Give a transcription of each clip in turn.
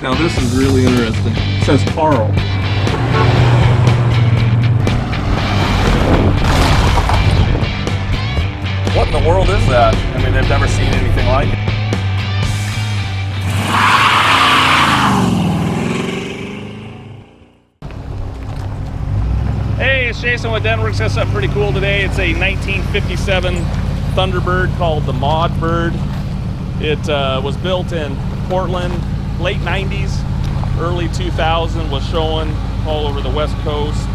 Now this is really interesting. It says Carl. What in the world is that? I mean, they've never seen anything like it. Hey, it's Jason with Denwerks. Got something pretty cool today. It's a 1957 Thunderbird called the Mod Bird. It was built in Portland, late 90s, early 2000, was showing all over the West Coast.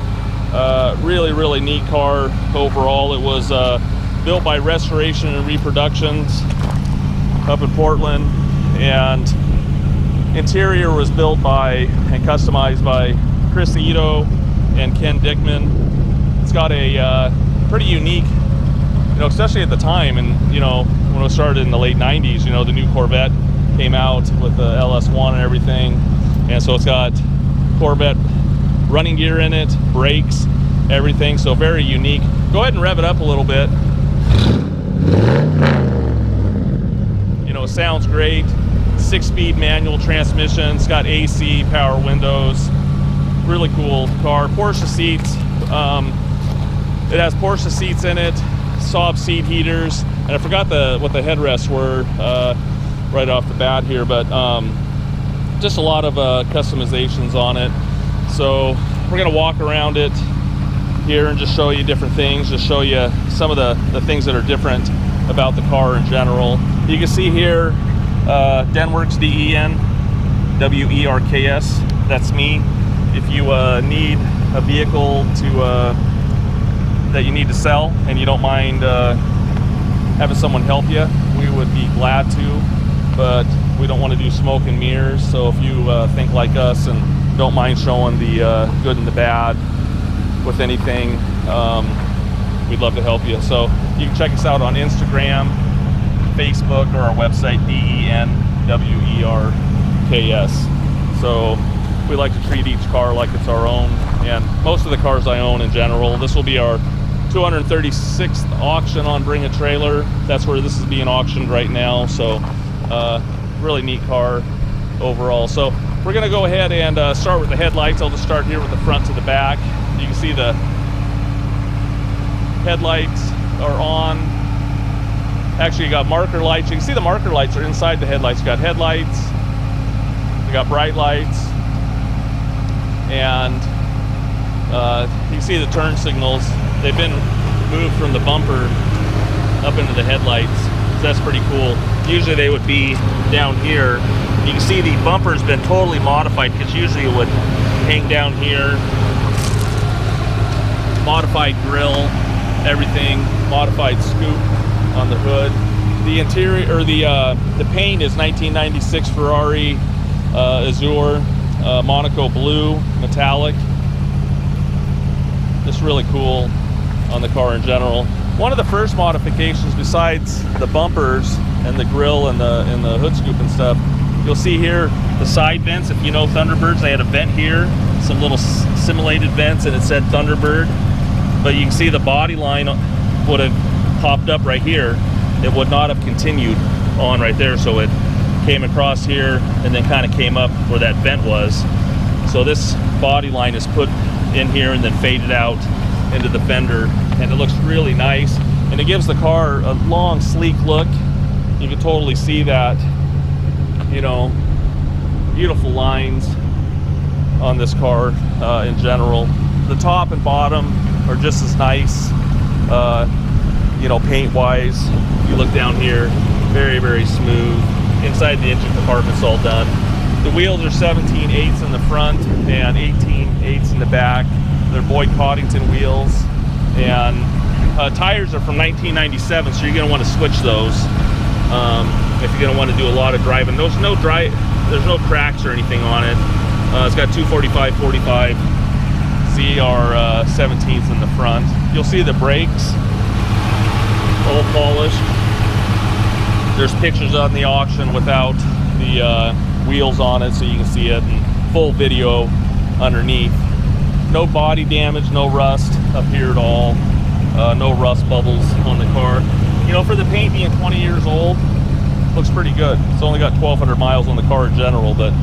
Really neat car overall. It was built by Restoration and Reproductions up in Portland, and interior was built by and customized by Chris Ito and Ken Dickman. It's got a pretty unique, especially at the time, and when it started in the late 90s, the new Corvette came out with the LS1 and everything, and so it's got Corvette running gear in it, brakes, everything, so very unique. Go ahead and rev it up a little bit. It sounds great. 6-speed manual transmission. It's got AC, power windows. Really cool car. Porsche seats. It has Porsche seats in it, Saab seat heaters, and I forgot what the headrests were right off the bat here, but just a lot of customizations on it. So we're gonna walk around it here and just show you different things, just show you some of the things that are different about the car in general. You can see here Denwerks, DENWERKS. That's me. If you need a vehicle that you need to sell and you don't mind having someone help you, we would be glad to, but we don't want to do smoke and mirrors. So if you think like us and don't mind showing the good and the bad with anything, we'd love to help you. So you can check us out on Instagram, Facebook, or our website, DENWERKS. So we like to treat each car like it's our own, and most of the cars I own in general. This will be our 236th auction on Bring a Trailer. That's where this is being auctioned right now. So really neat car overall. So we're gonna go ahead and start with the headlights. I'll just start here with the front to the back. You can see the headlights are on. Actually, you got marker lights. You can see the marker lights are inside the headlights. You got headlights, you got bright lights, and you can see the turn signals. They've been moved from the bumper up into the headlights, so that's pretty cool. Usually they would be down here. You can see the bumper's been totally modified, because usually it would hang down here. Modified grille, everything, modified scoop on the hood. The interior, or the paint is 1996 Ferrari Azure, Monaco blue, metallic. Just really cool on the car in general. One of the first modifications, besides the bumpers and the grille and the hood scoop and stuff, you'll see here the side vents. If you know Thunderbirds, they had a vent here, some little simulated vents, and it said Thunderbird. But you can see the body line would have popped up right here. It would not have continued on right there, so it came across here and then kind of came up where that vent was. So this body line is put in here and then faded out into the fender, and it looks really nice, and it gives the car a long, sleek look. You can totally see that, beautiful lines on this car in general. The top and bottom are just as nice, paint wise. You look down here, very smooth. Inside the engine compartment's all done. The wheels are 17/8 in the front and 18/8 in the back. They're Boyd Coddington wheels, and tires are from 1997, so you're going to want to switch those if you're going to want to do a lot of driving. There's no cracks or anything on it. It's got 245/45 ZR 17s in the front. You'll see the brakes all polished. There's pictures on the auction without the wheels on it, so you can see it, and full video underneath. No body damage, no rust up here at all. No rust bubbles on the car. For the paint being 20 years old, looks pretty good. It's only got 1,200 miles on the car in general, but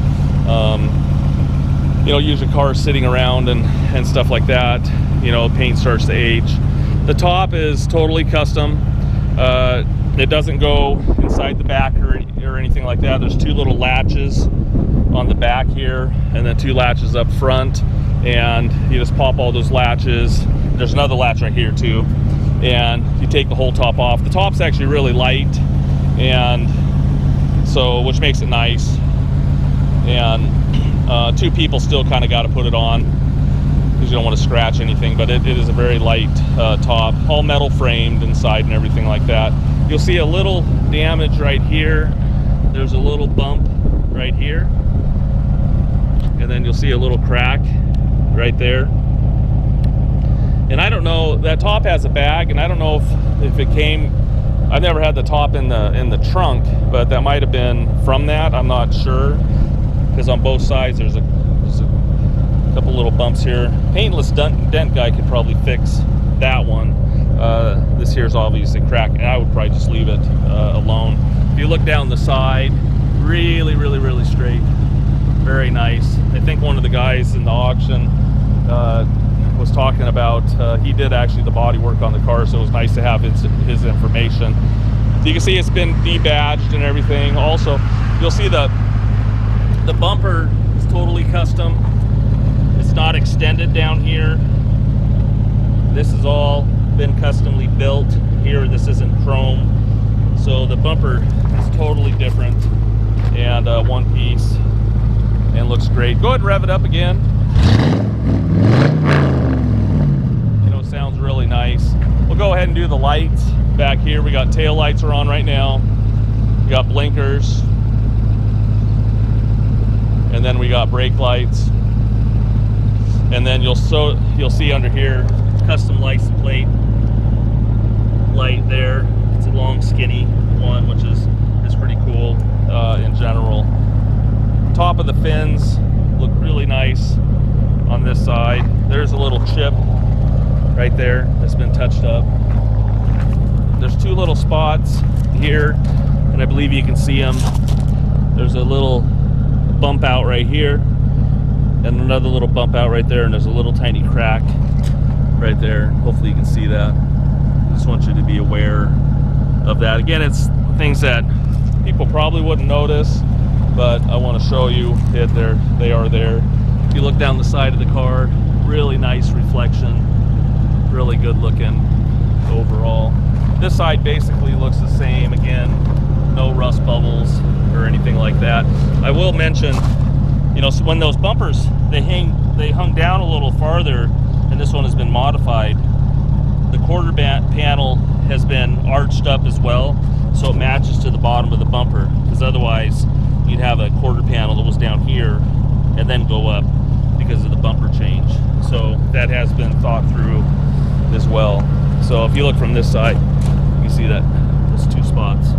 You know, usually cars sitting around and stuff like that, you know, paint starts to age. The top is totally custom. It doesn't go inside the back or anything like that. There's two little latches on the back here, and then two latches up front, and you just pop all those latches. There's another latch right here too, and you take the whole top off. The top's actually really light, and so, which makes it nice. And two people still kind of got to put it on because you don't want to scratch anything, but it is a very light top, all metal framed inside and everything like that. You'll see a little damage right here. There's a little bump right here, and then you'll see a little crack right there. And I don't know, that top has a bag, and I don't know if it came, I've never had the top in the trunk, but that might have been from that. I'm not sure, because on both sides there's a couple little bumps here. Paintless dent guy could probably fix that one. This here's obviously cracked, and I would probably just leave it alone. If you look down the side, really straight, very nice. I think one of the guys in the auction was talking about, he did actually the body work on the car, so it was nice to have his information. You can see it's been debadged and everything. Also, you'll see the bumper is totally custom. It's not extended down here. This has all been customly built here. This isn't chrome, so the bumper is totally different and one piece, and looks great. Go ahead and rev it up again. You know, it sounds really nice. We'll go ahead and do the lights back here. We got tail lights are on right now. We got blinkers, and then we got brake lights, and then you'll see under here custom license plate light there. It's a long skinny one, which is pretty cool in general. Top of the fins look really nice on this side. There's a little chip right there that's been touched up. There's two little spots here, and I believe you can see them. There's a little bump out right here, and another little bump out right there, and there's a little tiny crack right there. Hopefully you can see that. I just want you to be aware of that. Again, it's things that people probably wouldn't notice, but I want to show you it there. They are there. If you look down the side of the car, really nice reflection, really good looking overall. This side basically looks the same. Again, no rust bubbles or anything like that. I will mention, you know, so when those bumpers they hung down a little farther, and this one has been modified, the quarter panel has been arched up as well, so it matches to the bottom of the bumper, because otherwise you'd have a quarter panel that was down here and then go up because of the bumper change. So that has been thought through as well. So if you look from this side, you can see that those two spots.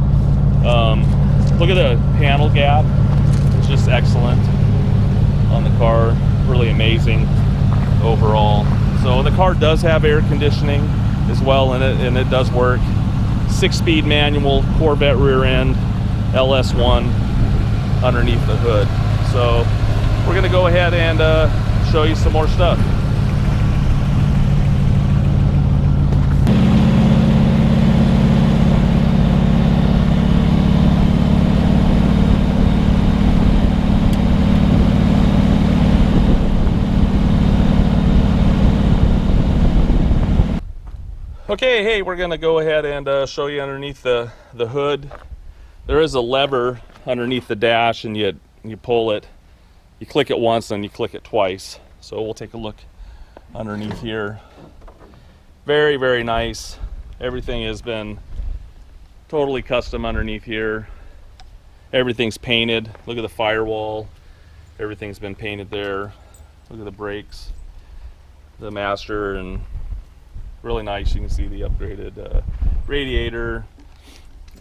Look at the panel gap. It's just excellent on the car. Really amazing overall. So the car does have air conditioning as well in it, and it does work. 6-speed manual Corvette rear end, LS1 underneath the hood. So we're going to go ahead and show you some more stuff. Okay, hey, we're gonna go ahead and show you underneath the hood. There is a lever underneath the dash, and you pull it. You click it once, and you click it twice. So we'll take a look underneath here. Very, very nice. Everything has been totally custom underneath here. Everything's painted. Look at the firewall. Everything's been painted there. Look at the brakes, the master, and really nice. You can see the upgraded radiator.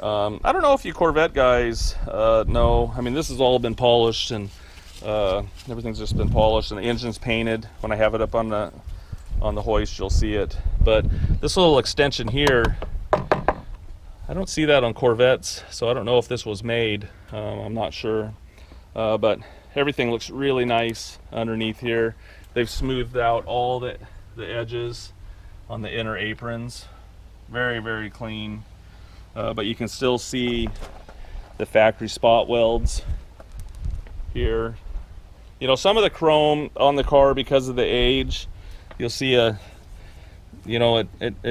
I don't know if you Corvette guys know. I mean, this has all been polished, and everything's just been polished, and the engine's painted. When I have it up on the hoist, you'll see it. But this little extension here, I don't see that on Corvettes, so I don't know if this was made. I'm not sure. But everything looks really nice underneath here. They've smoothed out all the edges on the inner aprons. Very, very clean. But you can still see the factory spot welds here. You know, some of the chrome on the car, because of the age, you'll see it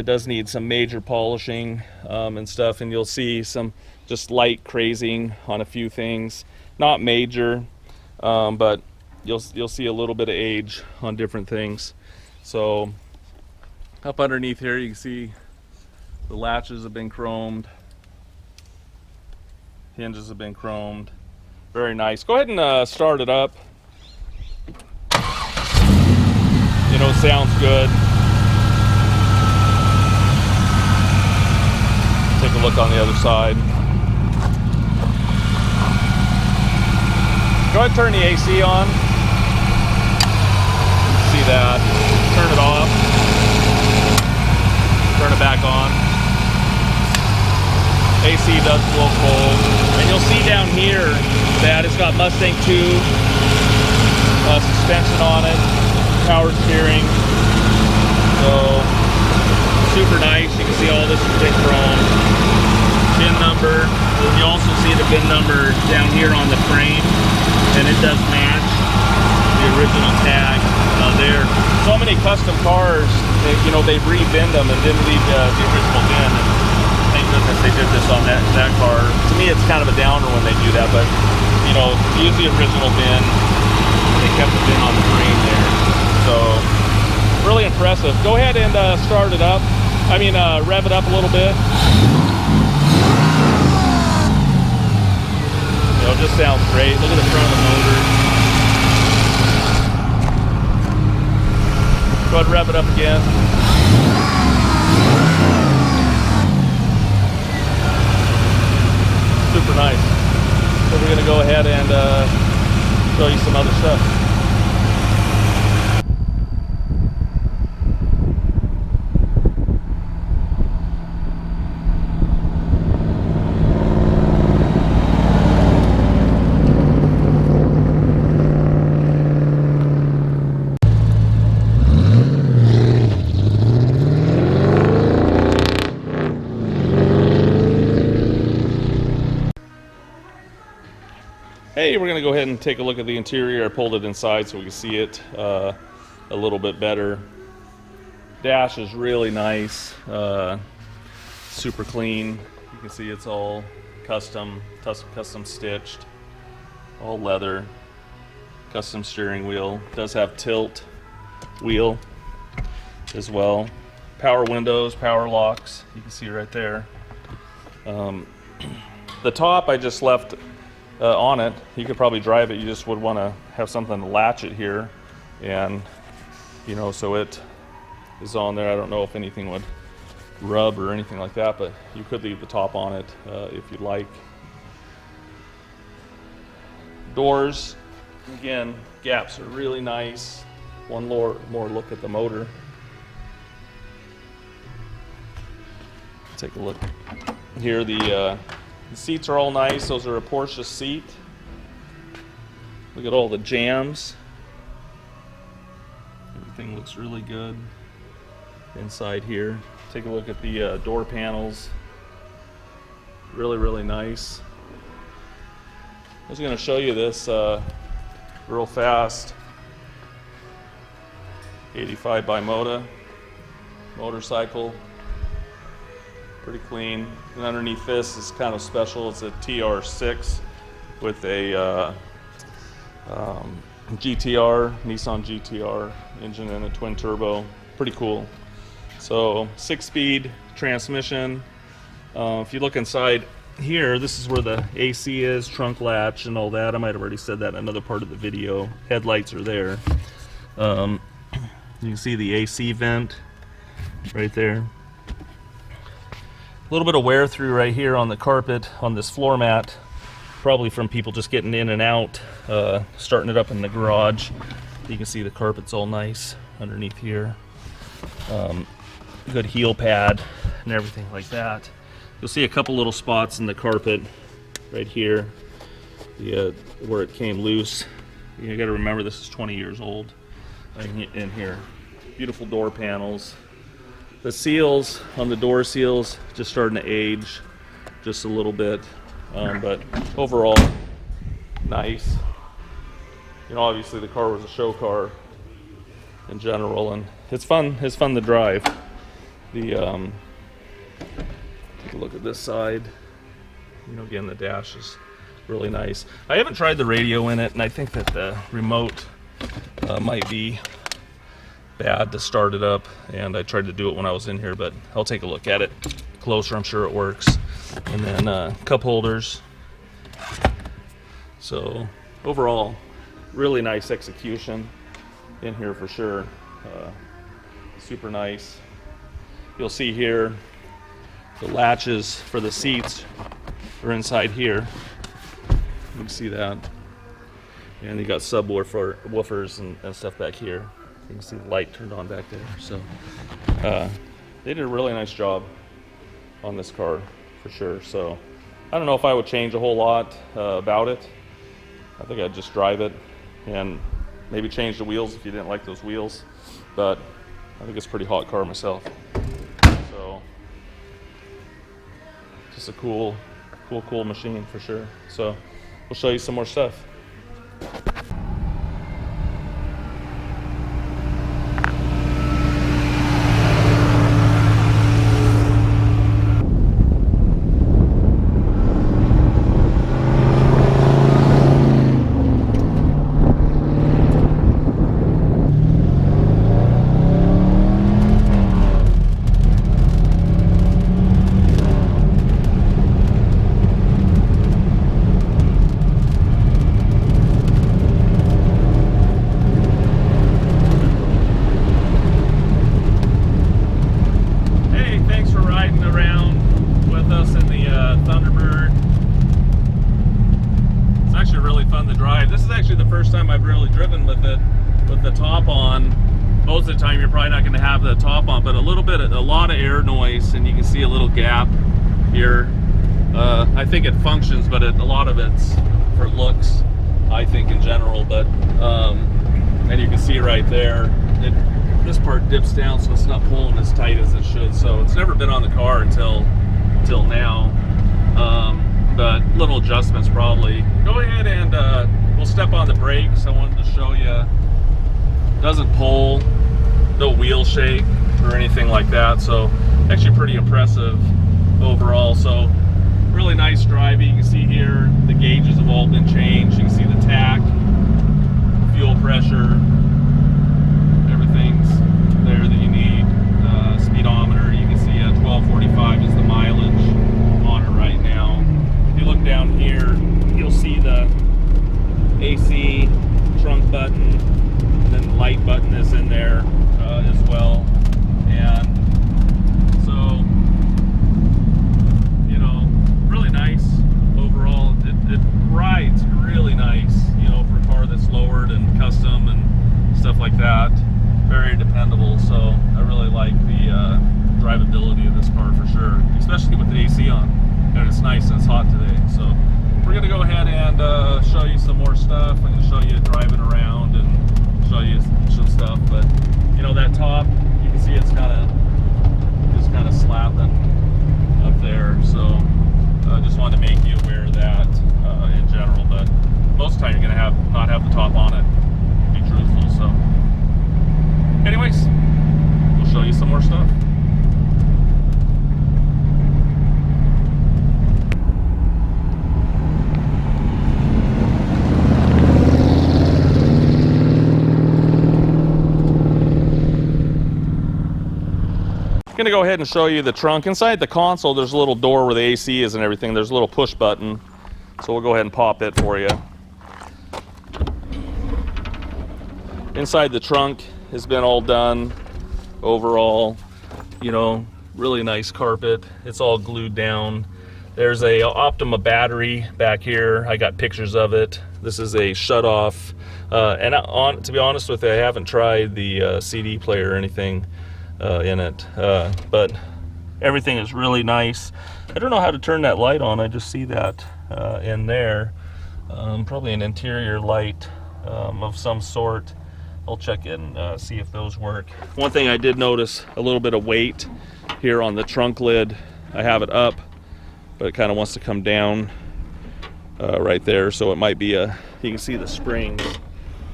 does need some major polishing and stuff, and you'll see some just light crazing on a few things. Not major, but you'll see a little bit of age on different things. So up underneath here, you can see the latches have been chromed, hinges have been chromed. Very nice. Go ahead and start it up. You know, it sounds good. Take a look on the other side. Go ahead and turn the AC on. See that. Turn it off. Turn it back on. AC does blow cold. And you'll see down here that it's got Mustang 2 suspension on it, power steering. So super nice. You can see all this is big chrome. VIN number. You also see the VIN number down here on the frame, and it does match the original tag there. So many custom cars, you know, they've re-VIN'd them and didn't leave the original VIN. And thank goodness they did this on that car. To me, it's kind of a downer when they do that, but you know, use the original VIN. They kept the VIN on the frame there. So really impressive. Go ahead and start it up. Rev it up a little bit. You know, it just sounds great. Look at the front of the motor. Go ahead and rev it up again. Super nice. So we're going to go ahead and show you some other stuff. Hey, we're going to go ahead and take a look at the interior. I pulled it inside so we can see it a little bit better. Dash is really nice, super clean. You can see it's all custom stitched, all leather. Custom steering wheel. It does have tilt wheel as well. Power windows, power locks. You can see right there. The top I just left on it. You could probably drive it. You just would want to have something to latch it here, and you know, so it is on there. I don't know if anything would rub or anything like that, but you could leave the top on it if you'd like. Doors, again, gaps are really nice. One more look at the motor. Take a look here. The seats are all nice. Those are a Porsche seat. Look at all the jams. Everything looks really good inside here. Take a look at the door panels. Really, really nice. I was going to show you this real fast. 85 by motorcycle. Pretty clean. And underneath this is kind of special. It's a TR6 with a GTR, Nissan GTR engine and a twin turbo. Pretty cool. So 6-speed transmission. If you look inside here, this is where the AC is, trunk latch and all that. I might have already said that in another part of the video. Headlights are there. You can see the AC vent right there. A little bit of wear through right here on the carpet, on this floor mat, probably from people just getting in and out, starting it up in the garage. You can see the carpet's all nice underneath here. Good heel pad and everything like that. You'll see a couple little spots in the carpet right here, where it came loose You got to remember this is 20 years old in here. Beautiful door panels. The seals on the door seals just starting to age just a little bit, but overall nice. You know, obviously the car was a show car in general, and it's fun to drive. The take a look at this side. You know, again, the dash is really nice. I haven't tried the radio in it, and I think that the remote might be bad to start it up, and I tried to do it when I was in here, but I'll take a look at it closer. I'm sure it works. And then cup holders. So overall, really nice execution in here for sure. Super nice. You'll see here the latches for the seats are inside here. You can see that. And you got subwoofers and stuff back here. You can see the light turned on back there. So they did a really nice job on this car for sure. So I don't know if I would change a whole lot about it. I think I'd just drive it and maybe change the wheels if you didn't like those wheels. But I think it's a pretty hot car myself. So just a cool machine for sure. So we'll show you some more stuff. Thunderbird. It's actually really fun to drive. This is actually the first time I've really driven with it with the top on. Most of the time you're probably not going to have the top on, but a lot of air noise, and you can see a little gap here. I think it functions, but a lot of it's for looks, I think, in general. But and you can see right there, this part dips down, so it's not pulling as tight as it should. So it's never been on the car until now. But little adjustments probably. Go ahead and we'll step on the brakes. I wanted to show you. Doesn't pull, no wheel shake or anything like that. So actually pretty impressive overall. So really nice driving. You can see here the gauges have all been changed. You can see the tach, fuel pressure, everything's there that you need. Speedometer, you can see 1245 is the mileage on it right now. If you look down here, you'll see the AC trunk button, and then the light button is in there as well. And so, you know, really nice overall. It rides really nice, you know, for a car that's lowered and custom and stuff like that. Very dependable. So I really like the drivability of this car for sure, especially with the AC on. And it's nice and it's hot today. So we're gonna go ahead and show you some more stuff. I'm gonna show you driving around and show you some stuff. But you know, that top, you can see it's just kind of slapping up there. So I just wanted to make you aware of that in general. But most of the time you're gonna not have the top on it, to be truthful. So anyways, we'll show you some more stuff. I'm gonna go ahead and show you the trunk. Inside the console, there's a little door where the AC is and everything. There's a little push button. So we'll go ahead and pop it for you. Inside the trunk has been all done overall. You know, really nice carpet. It's all glued down. There's a Optima battery back here. I got pictures of it. This is a shut off. To be honest with you, I haven't tried the CD player or anything in it, but everything is really nice. I don't know how to turn that light on. I just see that in there. Probably an interior light of some sort. I'll check and see if those work. One thing I did notice, a little bit of weight here on the trunk lid. I have it up, but it kind of wants to come down right there. So it might be you can see the springs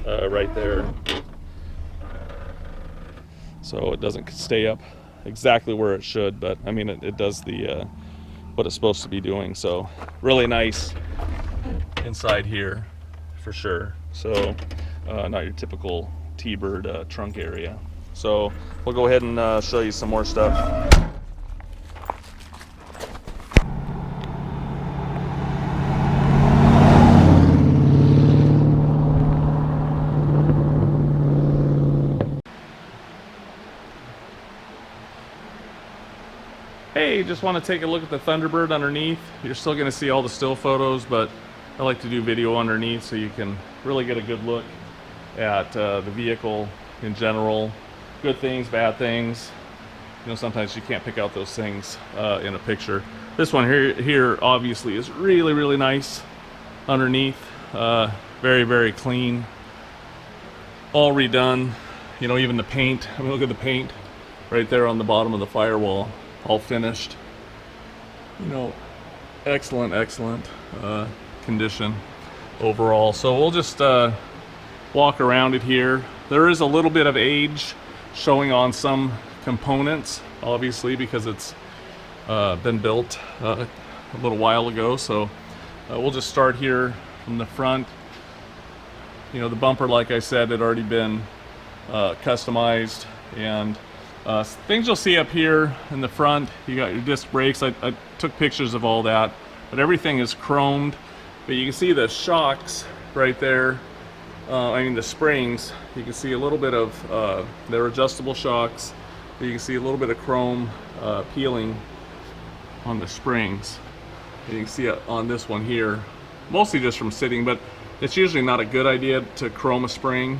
right there. So it doesn't stay up exactly where it should, but I mean, it does the what it's supposed to be doing. So really nice inside here for sure. So not your typical T-Bird trunk area. So we'll go ahead and show you some more stuff. Hey, just want to take a look at the Thunderbird underneath. You're still going to see all the still photos, but I like to do video underneath so you can really get a good look at the vehicle in general. Good things, bad things. You know, sometimes you can't pick out those things in a picture. This one here obviously is really, really nice underneath. Very, very clean. All redone. You know, even the paint. I mean, look at the paint right there on the bottom of the firewall. All finished. You know, excellent condition overall. So we'll just walk around it here. There is a little bit of age showing on some components, obviously, because it's been built a little while ago. So we'll just start here from the front. You know, the bumper, like I said, had already been customized, and things you'll see up here in the front, you got your disc brakes. I took pictures of all that, but everything is chromed. But you can see the shocks right there. I mean the springs. You can see a little bit of they're adjustable shocks. But you can see a little bit of chrome peeling on the springs. And you can see it on this one here, mostly just from sitting, but it's usually not a good idea to chrome a spring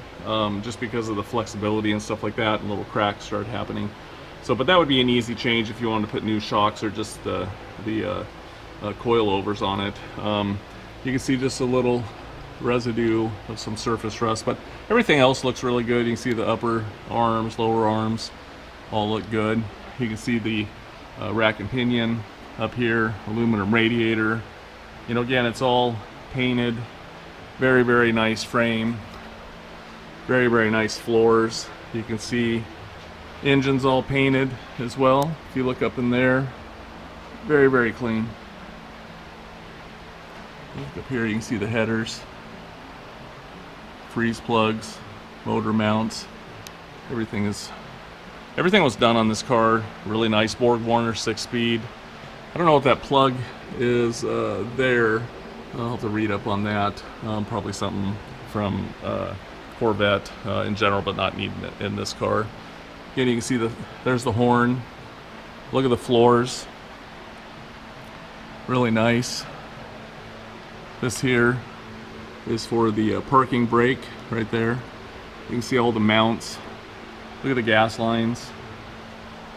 just because of the flexibility and stuff like that, and little cracks start happening. So, but that would be an easy change if you wanted to put new shocks or just the coilovers on it. You can see just a little residue of some surface rust, but everything else looks really good. You can see the upper arms, lower arms all look good. You can see the rack and pinion up here, aluminum radiator. You know, again, it's all painted. Very, very nice frame. Very, very nice floors. You can see engine's all painted as well. If you look up in there, very, very clean. Look up here, you can see the headers, freeze plugs, motor mounts. Everything was done on this car. Really nice. Borg Warner 6-speed. I don't know what that plug is there. I'll have to read up on that. Probably something from Corvette in general, but not needed in this car. Again, you can see there's the horn. Look at the floors. Really nice. This here is for the parking brake right there. You can see all the mounts. Look at the gas lines,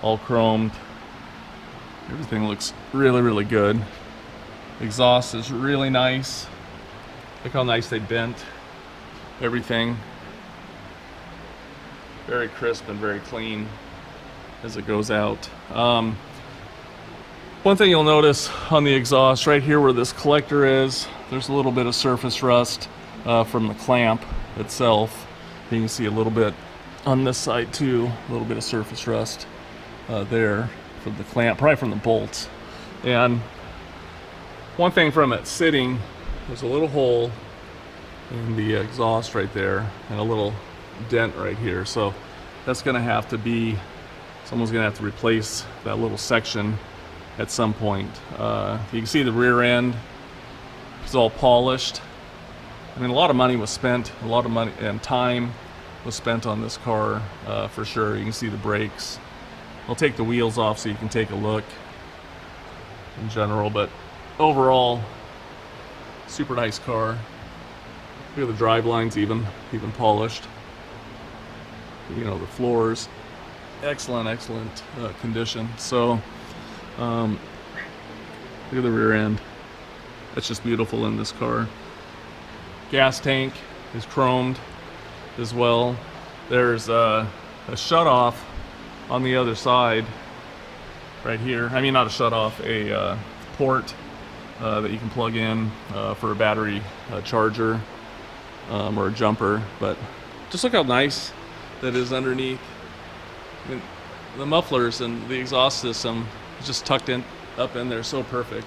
all chromed. Everything looks really, really good. Exhaust is really nice. Look how nice they bent everything. Very crisp and very clean as it goes out. One thing you'll notice on the exhaust, right here where this collector is, there's a little bit of surface rust from the clamp itself. You can see a little bit on this side too, a little bit of surface rust there from the clamp, probably from the bolts. And one thing from it sitting, there's a little hole in the exhaust right there and a little dent right here. So that's gonna have to be, someone's gonna have to replace that little section at some point. You can see the rear end is all polished. I mean, a lot of money was spent, a lot of money and time was spent on this car for sure. You can see the brakes. I'll take the wheels off so you can take a look in general, but overall, super nice car. Look at the drive lines, even polished. You know, the floors, excellent condition. So look at the rear end. That's just beautiful in this car. Gas tank is chromed as well. There's a shutoff on the other side right here. I mean, not a shutoff, a port that you can plug in for a battery charger or a jumper. But just look how nice that is underneath. I mean, the mufflers and the exhaust system is just tucked in up in there so perfect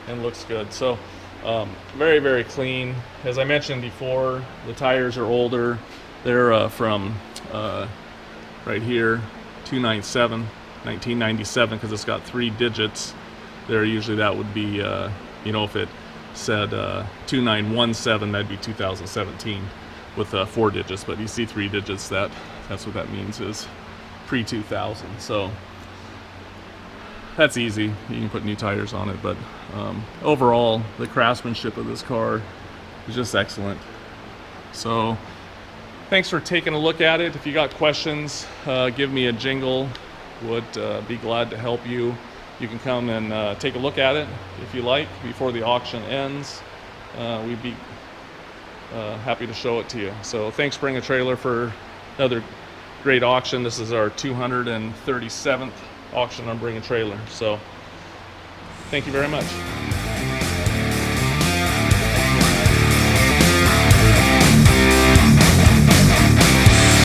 and looks good. So very, very clean. As I mentioned before, the tires are older. They're from right here, 1997, because it's got 3 digits there. Usually that would be, you know, if it said 2917, that'd be 2017 with 4 digits. But you see 3 digits, that's what that means, is pre-2000. So that's easy. You can put new tires on it. But overall, the craftsmanship of this car is just excellent. So thanks for taking a look at it. If you got questions, give me a jingle. Would be glad to help you. You can come and take a look at it if you like before the auction ends. We'd be happy to show it to you. So thanks, Bring a Trailer, for another great auction. This is our 237th auction on Bring a Trailer. So thank you very much.